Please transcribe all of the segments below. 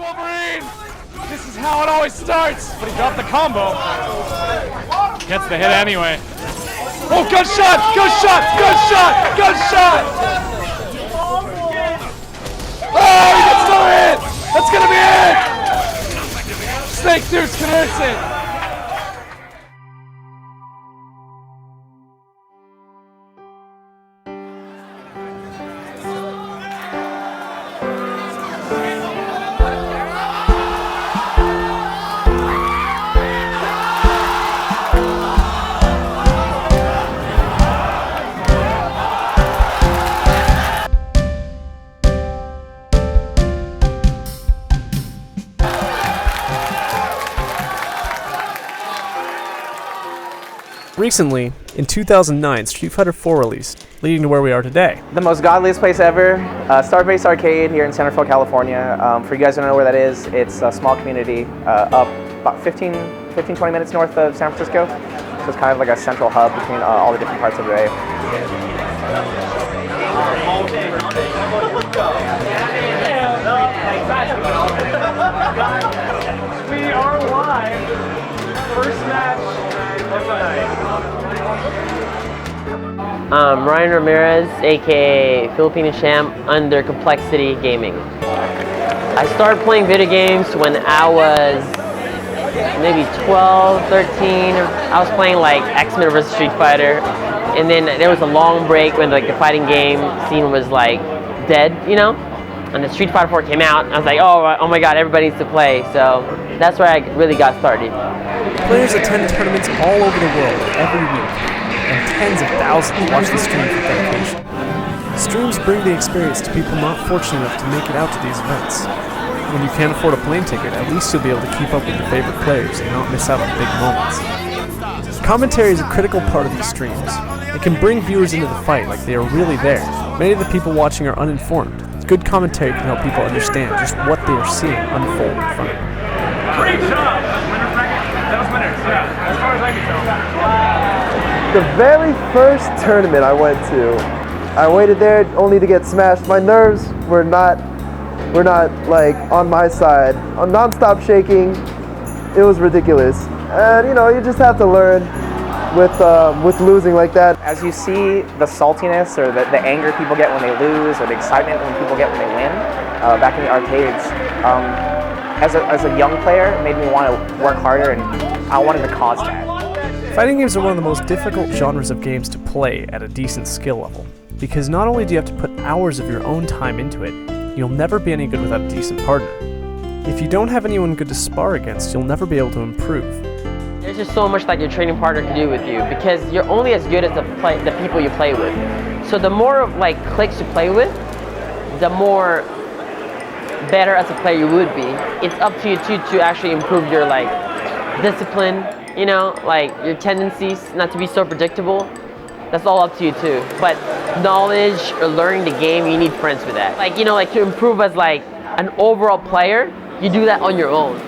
Wolverine! This is how it always starts! But he dropped the combo. Gets the hit anyway. Oh, good shot! Good shot! Good shot! Good shot! Oh, he gets the hit! That's gonna be it! Snake Deuce converts it! Recently, in 2009, Street Fighter IV released, leading to where we are today. The most godliest place ever, Starbase Arcade here in Centerville, California. For you guys who don't know where that is, it's a small community up about 20 minutes north of San Francisco. So it's kind of like a central hub between all the different parts of the bay. We are live. First match of the night. Ryan Ramirez, aka Filipino Champ, under Complexity Gaming. I started playing video games when I was maybe 12, 13. I was playing like X-Men vs. Street Fighter, and then there was a long break when like the fighting game scene was like dead, you know? And the Street Fighter 4 came out, and I was like, oh my god, everybody needs to play. So that's where I really got started. Players attend tournaments all over the world every week, and tens of thousands watch the stream for dedication. Streams bring the experience to people not fortunate enough to make it out to these events. When you can't afford a plane ticket, at least you'll be able to keep up with your favorite players and not miss out on big moments. Commentary is a critical part of these streams. It can bring viewers into the fight like they are really there. Many of the people watching are uninformed. Good commentary can help people understand just what they are seeing unfold in front of them. Great job! That was winners, yeah, as far as I can tell. The very first tournament I went to, I waited there only to get smashed. My nerves were not like on my side. I'm non-stop shaking. It was ridiculous. And you know, you just have to learn with losing like that. As you see the saltiness or the anger people get when they lose, or the excitement when people get when they win, back in the arcades, as a young player, it made me want to work harder, and I wanted to cause that. Fighting games are one of the most difficult genres of games to play at a decent skill level, because not only do you have to put hours of your own time into it, you'll never be any good without a decent partner. If you don't have anyone good to spar against, you'll never be able to improve. There's just so much that your training partner can do with you, because you're only as good as the people you play with. So the more like cliques you play with, the more better as a player you would be. It's up to you to actually improve your like discipline, you know, like your tendencies not to be so predictable. That's all up to you too. But knowledge or learning the game, you need friends for that. Like, you know, like to improve as like an overall player, you do that on your own.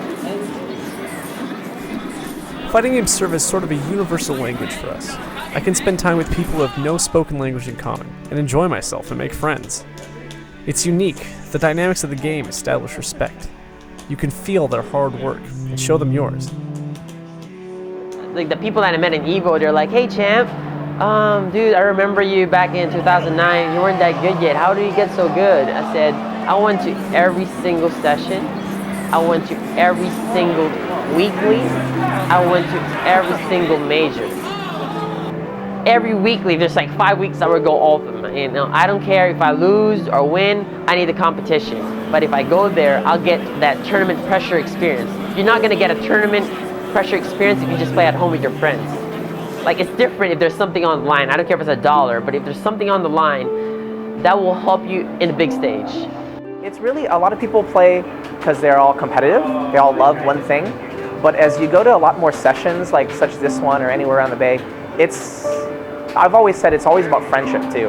Fighting games serve as sort of a universal language for us. I can spend time with people who have no spoken language in common, and enjoy myself and make friends. It's unique. The dynamics of the game establish respect. You can feel their hard work, and show them yours. Like the people that I met in Evo, they're like, hey champ, dude, I remember you back in 2009, you weren't that good yet. How did you get so good? I said, I went to every single session. I went to every single weekly. I went to every single major. Every weekly, there's like 5 weeks I would go all of them. You know, I don't care if I lose or win, I need the competition. But if I go there, I'll get that tournament pressure experience. You're not gonna get a tournament pressure experience if you just play at home with your friends. Like, it's different if there's something on the line. I don't care if it's $1, but if there's something on the line, that will help you in the big stage. It's really, a lot of people play because they're all competitive, they all love one thing, but as you go to a lot more sessions, like such as this one or anywhere around the Bay, I've always said it's always about friendship too,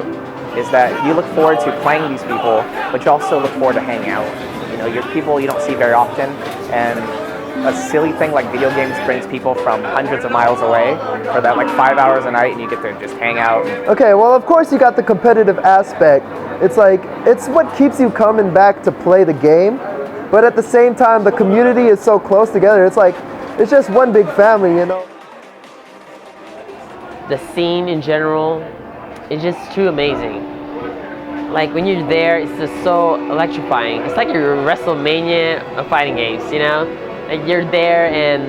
is that you look forward to playing these people, but you also look forward to hanging out. You know, you're people you don't see very often, and a silly thing like video games brings people from hundreds of miles away for that like 5 hours a night, and you get to just hang out. Okay, well of course you got the competitive aspect. It's like, it's what keeps you coming back to play the game, but at the same time, the community is so close together. It's like, it's just one big family, you know? The scene in general is just too amazing. Like when you're there, it's just so electrifying. It's like you're WrestleMania of fighting games, you know? Like you're there and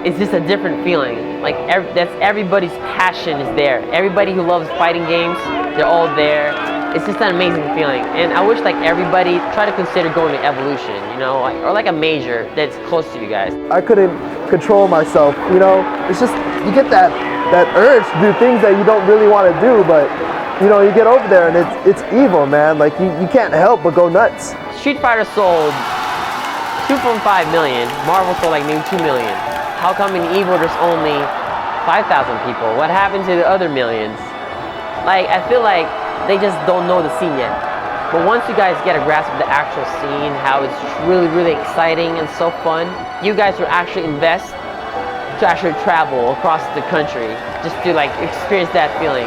it's just a different feeling. Like that's everybody's passion is there. Everybody who loves fighting games, they're all there. It's just an amazing feeling. And I wish like everybody try to consider going to Evolution, you know, or like a major that's close to you guys. I couldn't control myself, you know? It's just, you get that urge to do things that you don't really want to do, but you know, you get over there and it's evil, man. Like you can't help but go nuts. Street Fighter sold 2.5 million. Marvel sold like maybe 2 million. How come in Evo there's only 5,000 people? What happened to the other millions? Like, I feel like they just don't know the scene yet. But once you guys get a grasp of the actual scene, how it's really, really exciting and so fun, you guys will actually invest to actually travel across the country just to like experience that feeling.